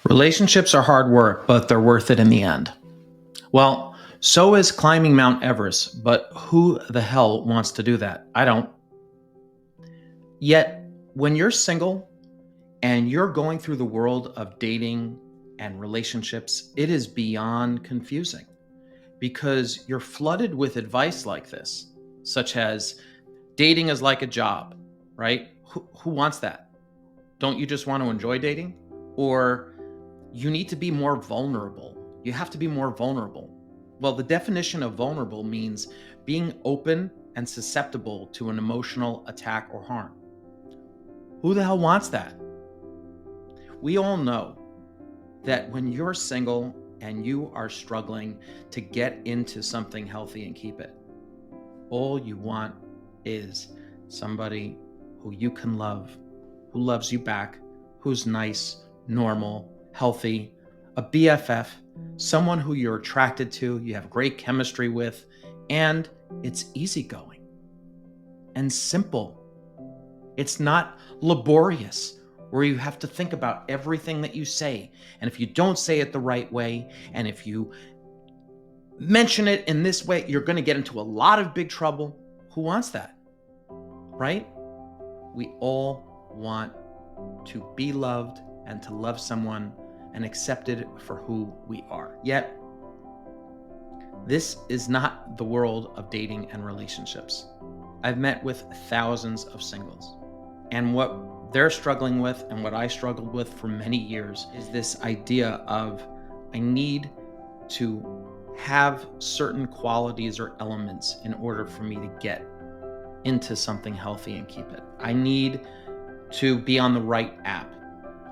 Relationships are hard work, but they're worth it in the end. Well, so is climbing Mount Everest, but who the hell wants to do that? I don't. Yet, when you're single and you're going through the world of dating and relationships, it is beyond confusing because you're flooded with advice like this, such as dating is like a job, right? Who wants that? Don't you just want to enjoy dating? Or you need to be more vulnerable. You have to be more vulnerable. Well, the definition of vulnerable means being open and susceptible to an emotional attack or harm. Who the hell wants that? We all know that when you're single and you are struggling to get into something healthy and keep it, all you want is somebody who you can love, who loves you back, who's nice, normal, healthy, a BFF, someone who you're attracted to, you have great chemistry with, and it's easygoing and simple. It's not laborious where you have to think about everything that you say. And if you don't say it the right way, and if you mention it in this way, you're going to get into a lot of big trouble. Who wants that? Right? We all want to be loved and to love someone and accepted for who we are. Yet, this is not the world of dating and relationships. I've met with thousands of singles, and what they're struggling with and what I struggled with for many years is this idea of I need to have certain qualities or elements in order for me to get into something healthy and keep it. I need to be on the right app.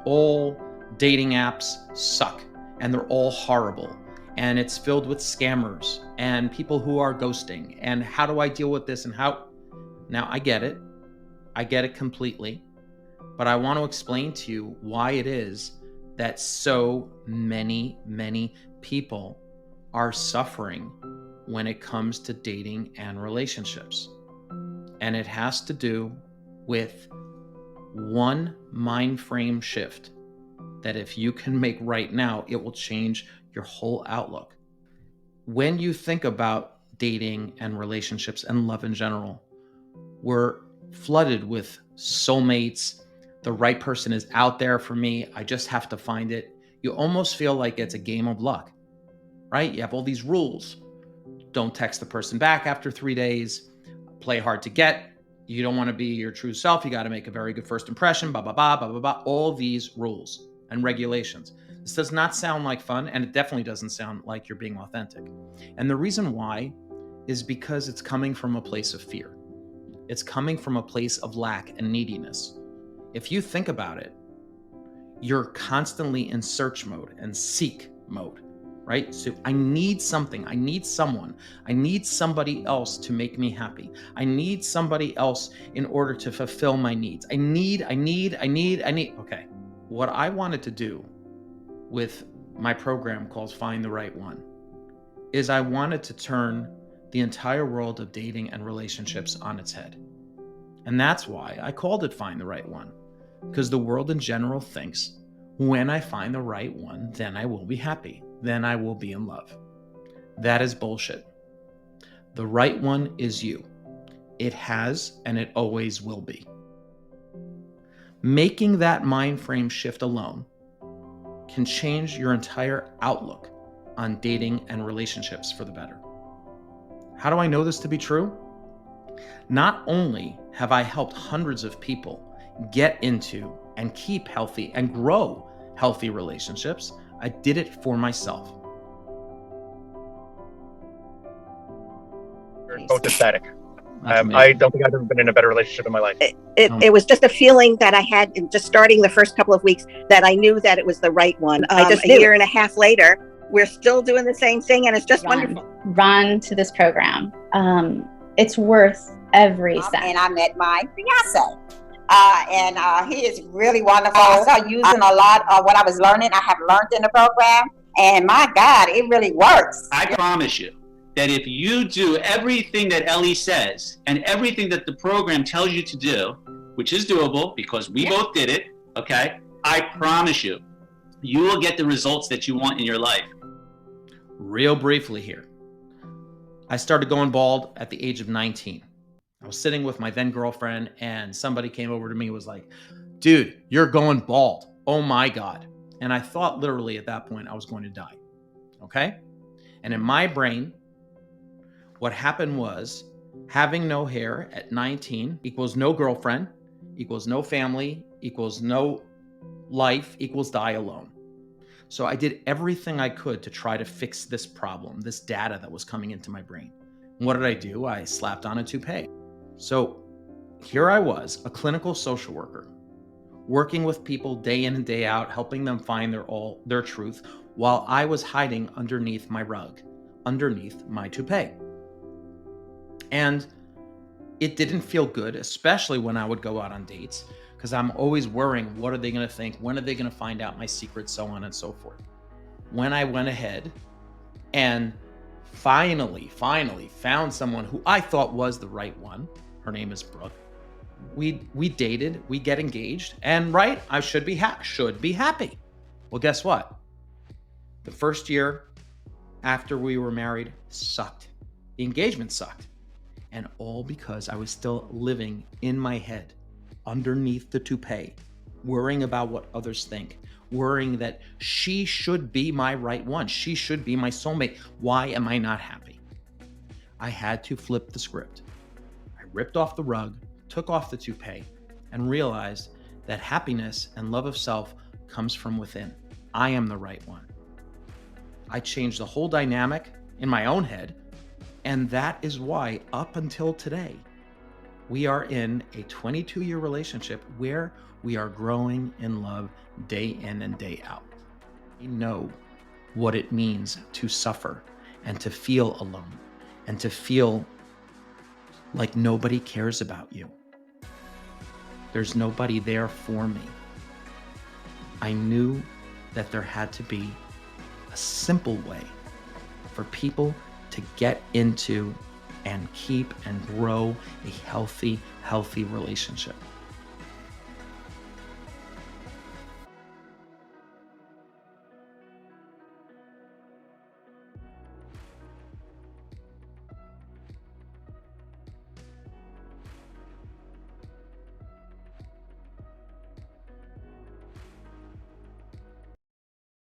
All dating apps suck and they're all horrible, and it's filled with scammers and people who are ghosting. And how do I deal with this? And how? Now I get it completely, but I want to explain to you why it is that so many people are suffering when it comes to dating and relationships. And it has to do with one mind frame shift that if you can make right now, it will change your whole outlook. When you think about dating and relationships and love in general, we're flooded with soulmates. The right person is out there for me. I just have to find it. You almost feel like it's a game of luck, right? You have all these rules. Don't text the person back after 3 days. Play hard to get. You don't want to be your true self. You got to make a very good first impression, blah, blah, blah, blah, blah, blah. All these rules and regulations. This does not sound like fun, and it definitely doesn't sound like you're being authentic. And the reason why is because it's coming from a place of fear. It's coming from a place of lack and neediness. If you think about it, you're constantly in search mode and seek mode, right? So I need something, I need someone, I need somebody else to make me happy. I need somebody else in order to fulfill my needs. I need. Okay. What I wanted to do with my program called Find the Right One is I wanted to turn the entire world of dating and relationships on its head. And that's why I called it Find the Right One, because the world in general thinks when I find the right one, then I will be happy. Then I will be in love. That is bullshit. The right one is you. It has and it always will be. Making that mind frame shift alone can change your entire outlook on dating and relationships for the better. How do I know this to be true? Not only have I helped hundreds of people get into and keep healthy and grow healthy relationships, I did it for myself. Copacetic. I don't think I've ever been in a better relationship in my life. It was just a feeling that I had in just starting the first couple of weeks that I knew that it was the right one. I just a year and a half later, we're still doing the same thing, and it's just wonderful. Run to this program. It's worth every cent. And I met my fiance. And he is really wonderful. I started using a lot of what I was learning. I have learned in the program, and my God, it really works. I promise you that if you do everything that Ellie says and everything that the program tells you to do, which is doable because we both did it, okay? I promise you, you will get the results that you want in your life. Real briefly here. I started going bald at the age of 19. I was sitting with my then girlfriend and somebody came over to me and was like, dude, you're going bald. Oh my God. And I thought literally at that point I was going to die. Okay. And in my brain, what happened was having no hair at 19 equals no girlfriend, equals no family, equals no life, equals die alone. So I did everything I could to try to fix this problem, this data that was coming into my brain. And what did I do? I slapped on a toupee. So here I was, a clinical social worker, working with people day in and day out, helping them find their truth, while I was hiding underneath my rug, underneath my toupee. And it didn't feel good, especially when I would go out on dates, because I'm always worrying, what are they going to think? When are they going to find out my secrets? So on and so forth. When I went ahead and finally found someone who I thought was the right one, her name is Brooke. We dated, we get engaged, and right, I should be happy. Well, guess what? The first year after we were married sucked. The engagement sucked. And all because I was still living in my head, underneath the toupee, worrying about what others think, worrying that she should be my right one. She should be my soulmate. Why am I not happy? I had to flip the script. I ripped off the rug, took off the toupee, and realized that happiness and love of self comes from within. I am the right one. I changed the whole dynamic in my own head, and that is why up until today, we are in a 22-year relationship where we are growing in love day in and day out. We know what it means to suffer and to feel alone and to feel like nobody cares about you. There's nobody there for me. I knew that there had to be a simple way for people to get into and keep and grow a healthy relationship.